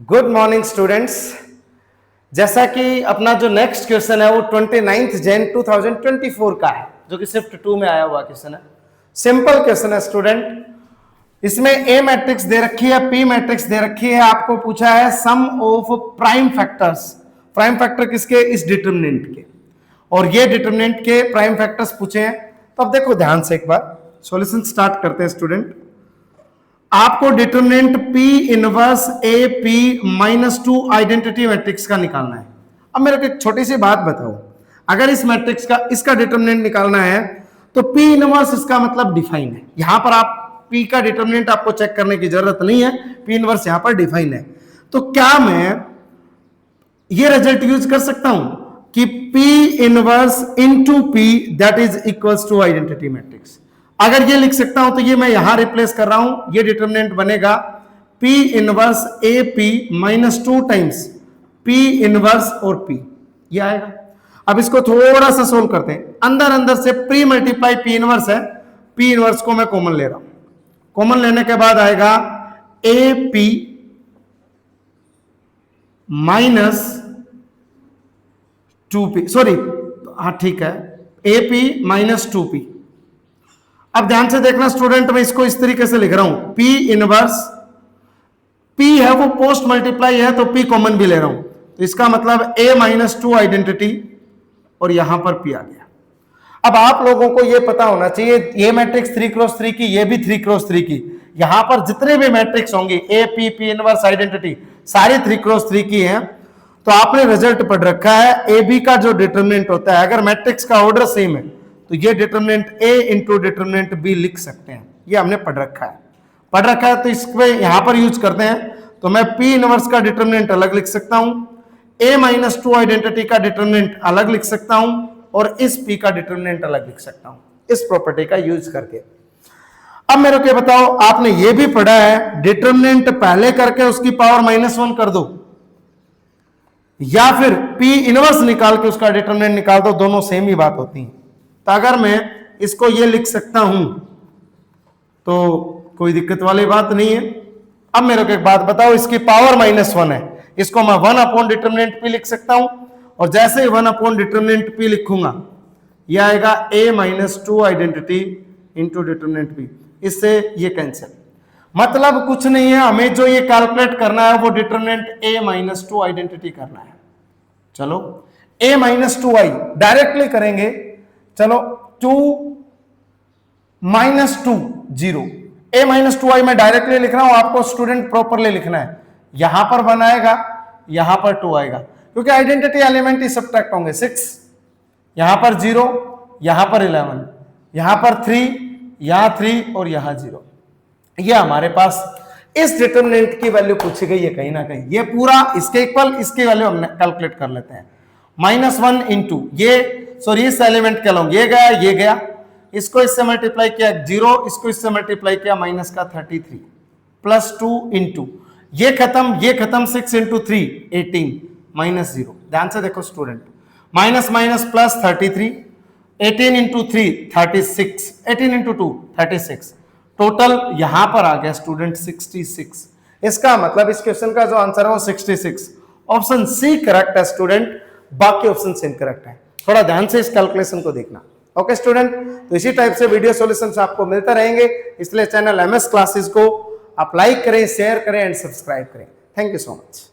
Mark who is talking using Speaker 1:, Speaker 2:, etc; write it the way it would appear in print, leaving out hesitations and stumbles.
Speaker 1: Good morning students. जैसा कि अपना जो नेक्स्ट क्वेश्चन है वो 29 जैन 2024 का है, जो कि शिफ्ट 2 में आया हुआ क्वेश्चन है। सिंपल क्वेश्चन है स्टूडेंट। इसमें ए मैट्रिक्स दे रखी है, पी मैट्रिक्स दे रखी है, आपको पूछा है sum of prime factors. Prime factor किसके? इस डिटरमिनेंट के, और ये डिटरमिनेंट के प्राइम फैक्टर्स पूछे हैं। तो अब देखो ध्यान से, एक बार सॉल्यूशन स्टार्ट करते हैं स्टूडेंट। आपको determinant P inverse AP -2 identity matrix का निकालना है। अब मेरे को एक छोटी सी बात बताओ, अगर इस मैट्रिक्स का इसका डिटरमिनेंट निकालना है तो P इनवर्स इसका मतलब डिफाइन है। यहां पर आप P का डिटरमिनेंट आपको चेक करने की जरूरत नहीं है, P इनवर्स यहां पर डिफाइन है। तो क्या मैं ये रिजल्ट यूज कर सकता हूं कि P inverse into P that is equals to identity matrix? अगर ये लिख सकता हूं तो ये मैं यहां रिप्लेस कर रहा हूं, ये डिटरमिनेंट बनेगा P inverse AP -2 times P inverse और P, ये आएगा। अब इसको थोड़ा सा सोल्व करते हैं। अंदर अंदर से प्री मल्टीप्लाई P इनवर्स है, P इनवर्स को मैं कॉमन ले रहा हूं। कॉमन लेने के बाद आएगा AP -2P, सॉरी हाँ ठीक है, AP -2P। अब ध्यान से देखना स्टूडेंट, मैं इसको इस तरीके से लिख रहा हूं, P इनवर्स, P है वो पोस्ट मल्टीप्लाई है तो P कॉमन भी ले रहा हूं, तो इसका मतलब A -2 आइडेंटिटी और यहां पर P आ गया। अब आप लोगों को ये पता होना चाहिए, ये मैट्रिक्स 3x3 की, ये भी 3x3 की, यहां पर जितने भी मैट्रिक्स होंगे AP P इनवर्स आइडेंटिटी सारी 3x3 की हैं। तो आपने रिजल्ट पढ़ रखा है, AB का जो डिटरमिनेंट होता है, अगर मैट्रिक्स का ऑर्डर सेम है तो ये determinant A into determinant B लिख सकते हैं। ये हमने पढ़ रखा है, तो इसको यहां पर यूज करते हैं। तो मैं P इनवर्स का डिटरमिनेंट अलग लिख सकता हूं, A -2 आइडेंटिटी का डिटरमिनेंट अलग लिख सकता हूं, और इस P का डिटरमिनेंट अलग लिख सकता हूं, इस प्रॉपर्टी का यूज करके। अब मेरे को बताओ, आपने ये भी पढ़ा है डिटरमिनेंट पहले करके उसकी पावर -1 कर दो, या फिर P इनवर्स निकाल के उसका डिटरमिनेंट निकाल दो, दोनों सेम ही बात होती है। तो अगर मैं इसको ये लिख सकता हूं तो कोई दिक्कत वाली बात नहीं है। अब मेरे को एक बात बताओ, इसकी पावर -1 है, इसको मैं 1 अपॉन डिटरमिनेंट P लिख सकता हूं, और जैसे ही 1 अपॉन डिटरमिनेंट P लिखूंगा ये आएगा A -2 identity into determinant P। इससे ये कैंसिल, मतलब कुछ नहीं है, हमें जो ये कैलकुलेट करना है वो डिटरमिनेंट A -2 आइडेंटिटी करना है। चलो A -2i डायरेक्टली करेंगे। चलो 2 -2 0, A -2i मैं डायरेक्टली लिख रहा हूं, आपको स्टूडेंट प्रॉपरली लिखना है। यहां पर 1 आएगा, यहां पर 2 आएगा, क्योंकि आइडेंटिटी एलिमेंट ही सब्ट्रैक्ट होंगे। 6, यहां पर 0, यहां पर 11, यहां पर 3, यहां 3 और यहां 0। ये हमारे पास इस डिटरमिनेंट की वैल्यू पूछी गई है कहीं ना कहीं। ये पूरा इसके इक्वल, इसकी वैल्यू हम कैलकुलेट कर लेते हैं। -1 इंटू ये, सॉरी इस एलिमेंट के लॉन्ग, ये गया ये गया, इसको इससे मल्टीप्लाई किया 0, इसको इससे मल्टीप्लाई किया -33 +2 इंटू ये खत्म 6 इंटू 3 18 -0। ध्यान से देखो student, minus minus plus 33, 18 into 3 36, 18 into 2 36, total यहां पर आ गया स्टूडेंट 66। इसका मतलब इस क्वेश्चन का जो आंसर है वो 66। ऑप्शन सी करेक्ट है स्टूडेंट, बाकी ऑप्शन इनकरेक्ट है। थोड़ा ध्यान से इस कैलकुलेशन को देखना। ओके स्टूडेंट, तो इसी टाइप से वीडियो सॉल्यूशंस आपको मिलते रहेंगे, इसलिए चैनल MS क्लासेस को आप लाइक करें, शेयर करें एंड सब्सक्राइब करें। Thank you so much.